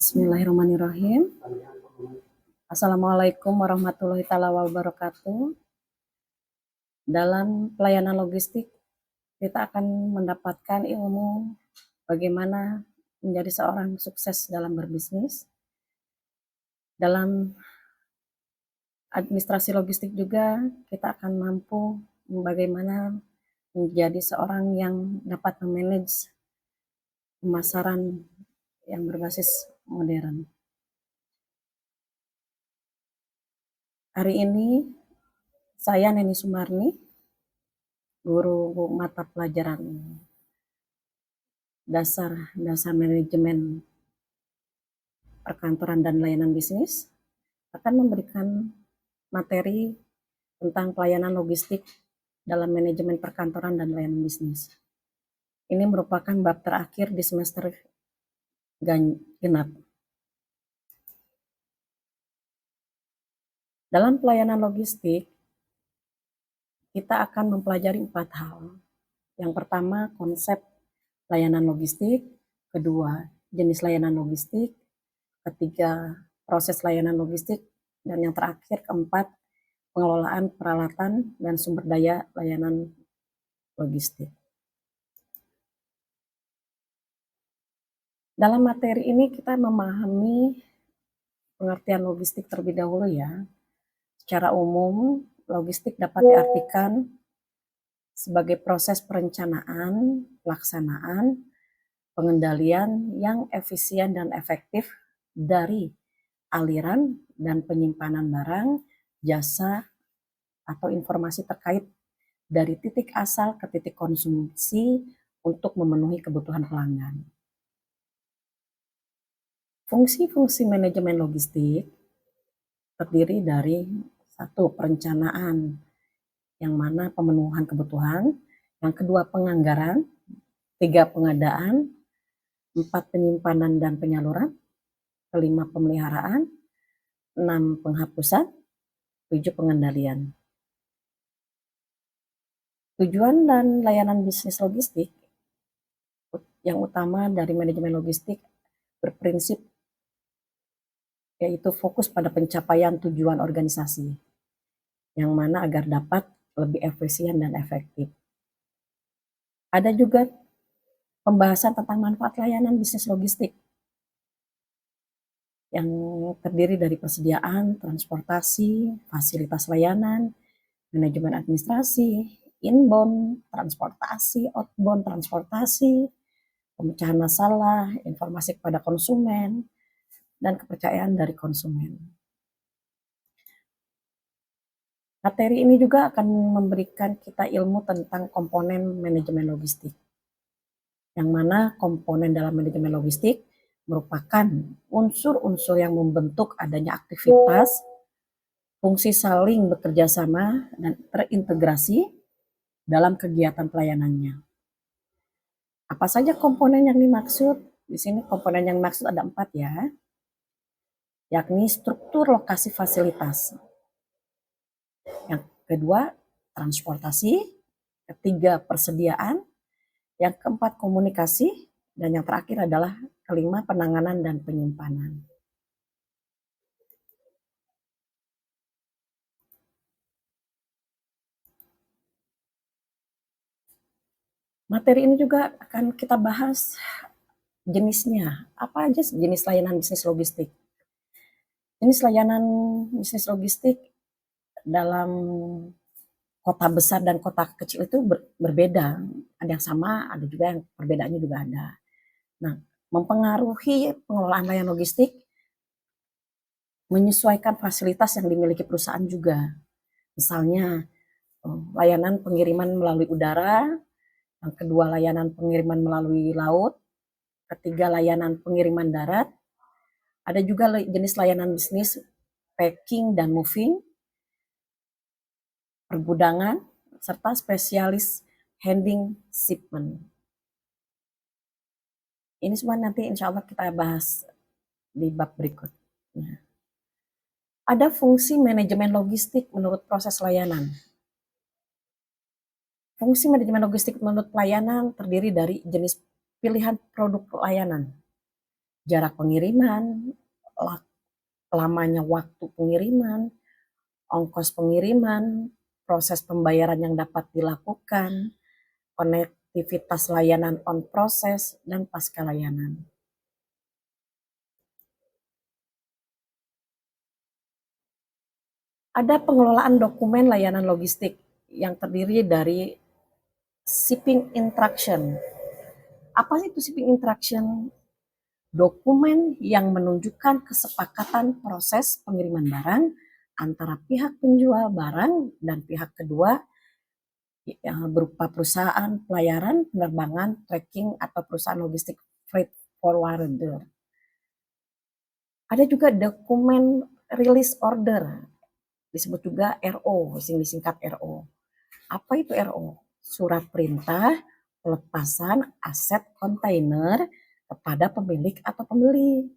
Bismillahirrahmanirrahim. Assalamualaikum warahmatullahi wabarakatuh. Dalam pelayanan logistik, kita akan mendapatkan ilmu bagaimana menjadi seorang sukses dalam berbisnis. Dalam administrasi logistik juga, kita akan mampu bagaimana menjadi seorang yang dapat memanage pemasaran yang berbasis modern. Hari ini saya Neni Sumarni, guru mata pelajaran dasar manajemen perkantoran dan layanan bisnis, akan memberikan materi tentang pelayanan logistik dalam manajemen perkantoran dan layanan bisnis. Ini merupakan bab terakhir di semester genap. Dalam pelayanan logistik, kita akan mempelajari 4 hal. Yang pertama, konsep layanan logistik. Kedua, jenis layanan logistik. Ketiga, proses layanan logistik. Dan yang terakhir, keempat, pengelolaan peralatan dan sumber daya layanan logistik. Dalam materi ini kita memahami pengertian logistik terlebih dahulu ya. Secara umum, logistik dapat diartikan sebagai proses perencanaan, pelaksanaan, pengendalian yang efisien dan efektif dari aliran dan penyimpanan barang, jasa, atau informasi terkait dari titik asal ke titik konsumsi untuk memenuhi kebutuhan pelanggan. Fungsi-fungsi manajemen logistik terdiri dari 1. Perencanaan, yang mana pemenuhan kebutuhan. Yang kedua, penganggaran. 3. Pengadaan. 4. Penyimpanan dan penyaluran. 5. Pemeliharaan. 6. Penghapusan. 7. Pengendalian. Tujuan dan layanan bisnis logistik yang utama dari manajemen logistik berprinsip yaitu fokus pada pencapaian tujuan organisasi, yang mana agar dapat lebih efisien dan efektif. Ada juga pembahasan tentang manfaat layanan bisnis logistik, yang terdiri dari persediaan, transportasi, fasilitas layanan, manajemen administrasi, inbound transportasi, outbound transportasi, pemecahan masalah, informasi kepada konsumen, dan kepercayaan dari konsumen. Materi ini juga akan memberikan kita ilmu tentang komponen manajemen logistik, yang mana komponen dalam manajemen logistik merupakan unsur-unsur yang membentuk adanya aktivitas, fungsi saling bekerja sama, dan terintegrasi dalam kegiatan pelayanannya. Apa saja komponen yang dimaksud? Di sini komponen yang dimaksud ada 4 ya, yakni struktur lokasi fasilitas. Yang kedua, transportasi. Ketiga, persediaan. Yang keempat, komunikasi. Dan yang terakhir adalah kelima, penanganan dan penyimpanan. Materi ini juga akan kita bahas jenisnya. Apa aja jenis layanan bisnis logistik? Jenis layanan bisnis logistik dalam kota besar dan kota kecil itu berbeda. Ada yang sama, ada juga yang perbedaannya juga ada. Nah, mempengaruhi pengelolaan layanan logistik, menyesuaikan fasilitas yang dimiliki perusahaan juga. Misalnya, layanan pengiriman melalui udara, yang kedua layanan pengiriman melalui laut, ketiga layanan pengiriman darat, ada juga jenis layanan bisnis packing dan moving, pergudangan, serta spesialis handling shipment. Ini semua nanti insya Allah kita bahas di bab berikutnya. Ada fungsi manajemen logistik menurut proses layanan. Fungsi manajemen logistik menurut pelayanan terdiri dari jenis pilihan produk layanan, jarak pengiriman, lamanya waktu pengiriman, ongkos pengiriman, proses pembayaran yang dapat dilakukan, konektivitas layanan on proses, dan pasca layanan. Ada pengelolaan dokumen layanan logistik yang terdiri dari shipping instruction. Apa sih itu shipping instruction? Dokumen yang menunjukkan kesepakatan proses pengiriman barang antara pihak penjual barang dan pihak kedua berupa perusahaan pelayaran, penerbangan, tracking, atau perusahaan logistik freight forwarder. Ada juga dokumen release order, disebut juga RO, disingkat RO. Apa itu RO? Surat perintah pelepasan aset kontainer kepada pemilik atau pembeli.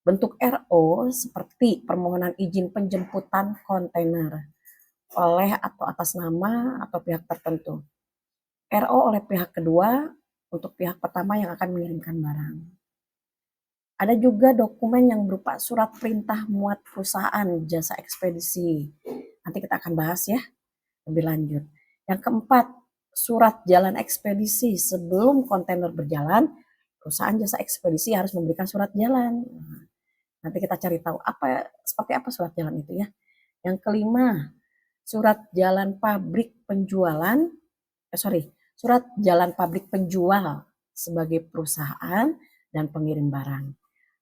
Bentuk RO seperti permohonan izin penjemputan kontainer oleh atau atas nama atau pihak tertentu. RO oleh pihak kedua untuk pihak pertama yang akan mengirimkan barang. Ada juga dokumen yang berupa surat perintah muat perusahaan jasa ekspedisi. Nanti kita akan bahas ya lebih lanjut. Yang keempat, surat jalan ekspedisi. Sebelum kontainer berjalan, perusahaan jasa ekspedisi harus memberikan surat jalan. Nanti kita cari tahu seperti apa surat jalan itu ya. Yang kelima, surat jalan pabrik penjualan, surat jalan pabrik penjual sebagai perusahaan dan pengirim barang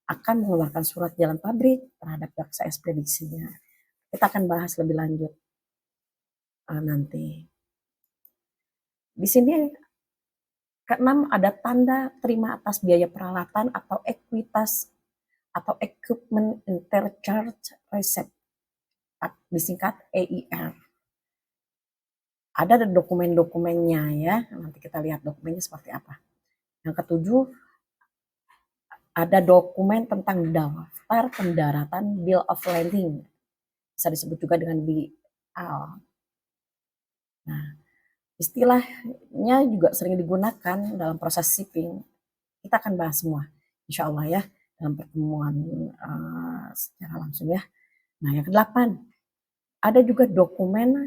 akan mengeluarkan surat jalan pabrik terhadap jasa ekspedisinya. Kita akan bahas lebih lanjut nanti. Di sini keenam ada tanda terima atas biaya peralatan atau ekuitas atau equipment interchange receipt, disingkat EIR. Ada dokumen-dokumennya ya, nanti kita lihat dokumennya seperti apa. Yang ketujuh, ada dokumen tentang daftar pendaratan bill of lading, bisa disebut juga dengan BL. Nah, istilahnya juga sering digunakan dalam proses shipping. Kita akan bahas semua, insya Allah ya, dalam pertemuan secara langsung ya. Nah, yang kedelapan, ada juga dokumen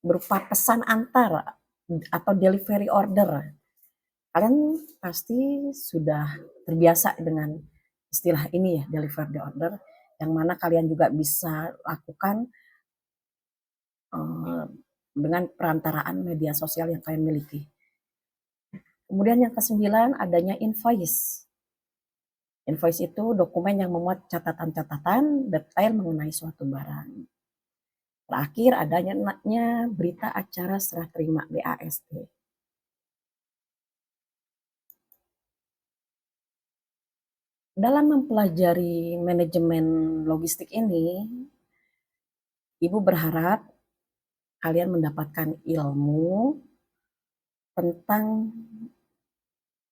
berupa pesan antar atau delivery order. Kalian pasti sudah terbiasa dengan istilah ini ya, delivery order, yang mana kalian juga bisa lakukan dengan perantaraan media sosial yang kalian miliki. Kemudian yang kesembilan adanya invoice. Invoice itu dokumen yang memuat catatan-catatan detail mengenai suatu barang. Terakhir adanya berita acara serah terima BAST. Dalam mempelajari manajemen logistik ini, Ibu berharap kalian mendapatkan ilmu tentang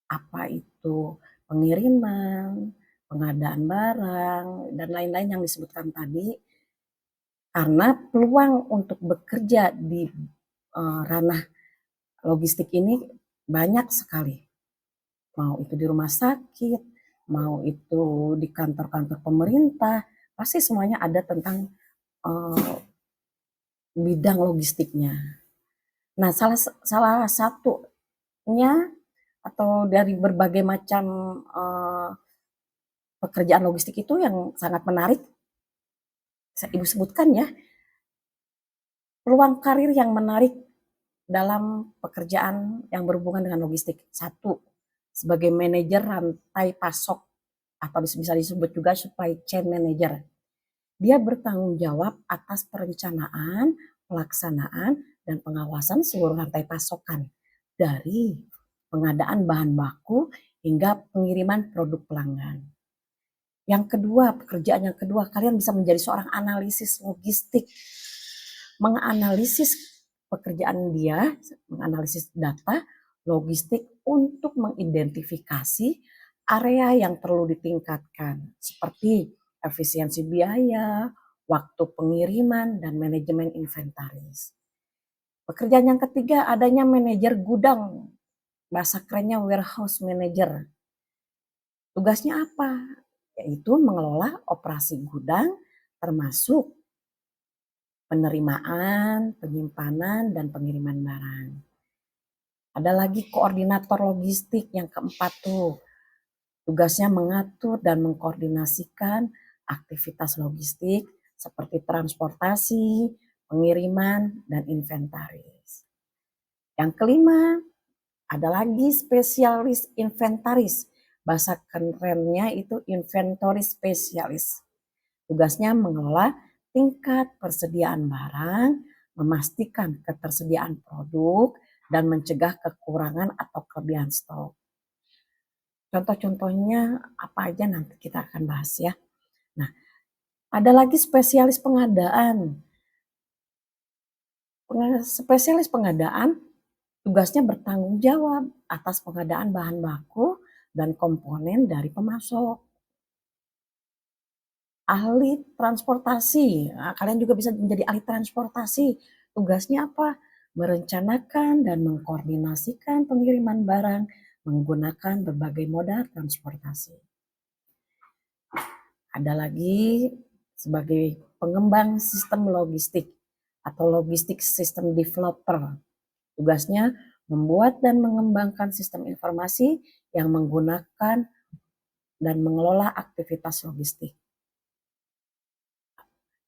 apa itu pengiriman, pengadaan barang, dan lain-lain yang disebutkan tadi. Karena peluang untuk bekerja di ranah logistik ini banyak sekali. Mau itu di rumah sakit, mau itu di kantor-kantor pemerintah, pasti semuanya ada tentang bidang logistiknya. Nah, salah satunya atau dari berbagai macam pekerjaan logistik itu yang sangat menarik, Ibu sebutkan ya, peluang karir yang menarik dalam pekerjaan yang berhubungan dengan logistik. Satu, sebagai manajer rantai pasok atau bisa disebut juga supply chain manager. Dia bertanggung jawab atas perencanaan, pelaksanaan, dan pengawasan seluruh rantai pasokan dari pengadaan bahan baku hingga pengiriman produk pelanggan. Yang kedua, pekerjaan yang kedua, kalian bisa menjadi seorang analisis logistik, menganalisis pekerjaan dia, menganalisis data logistik untuk mengidentifikasi area yang perlu ditingkatkan, seperti efisiensi biaya, waktu pengiriman, dan manajemen inventaris. Pekerjaan yang ketiga adanya manajer gudang, bahasa kerennya warehouse manager. Tugasnya apa? Yaitu mengelola operasi gudang termasuk penerimaan, penyimpanan, dan pengiriman barang. Ada lagi koordinator logistik yang keempat tuh. Tugasnya mengatur dan mengkoordinasikan aktivitas logistik seperti transportasi, pengiriman, dan inventaris. Yang kelima, ada lagi spesialis inventaris. Bahasa kerennya itu inventory spesialis. Tugasnya mengelola tingkat persediaan barang, memastikan ketersediaan produk, dan mencegah kekurangan atau kelebihan stok. Contoh-contohnya apa aja nanti kita akan bahas ya. Nah, ada lagi spesialis pengadaan. Spesialis pengadaan tugasnya bertanggung jawab atas pengadaan bahan baku dan komponen dari pemasok. Ahli transportasi, nah, kalian juga bisa menjadi ahli transportasi. Tugasnya apa? Merencanakan dan mengkoordinasikan pengiriman barang menggunakan berbagai moda transportasi. Ada lagi sebagai pengembang sistem logistik atau logistik system developer. Tugasnya membuat dan mengembangkan sistem informasi yang menggunakan dan mengelola aktivitas logistik.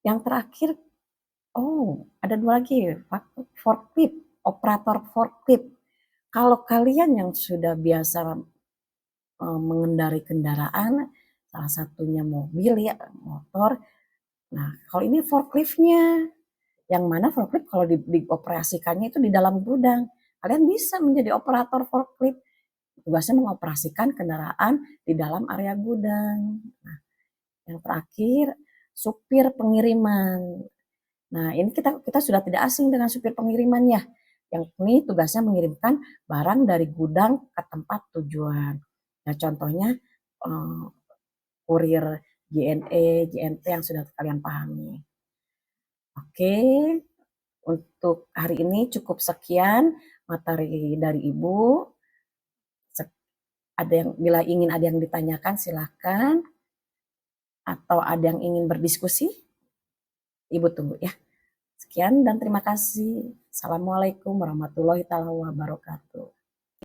Yang terakhir, ada dua lagi, forklift, operator forklift. Kalau kalian yang sudah biasa mengendari kendaraan, salah satunya mobil ya, motor. Nah, kalau ini forkliftnya, yang mana forklift kalau dioperasikannya itu di dalam gudang. Kalian bisa menjadi operator forklift. Tugasnya mengoperasikan kendaraan di dalam area gudang. Nah, yang terakhir, supir pengiriman. Nah, ini kita sudah tidak asing dengan supir pengiriman ya. Yang ini tugasnya mengirimkan barang dari gudang ke tempat tujuan. Nah, contohnya kurir JNE, JNT yang sudah kalian pahami. Oke, untuk hari ini cukup sekian materi dari Ibu. Ada yang bila ingin ada yang ditanyakan silahkan, atau ada yang ingin berdiskusi, Ibu tunggu ya. Sekian dan terima kasih. Assalamualaikum warahmatullahi wabarakatuh.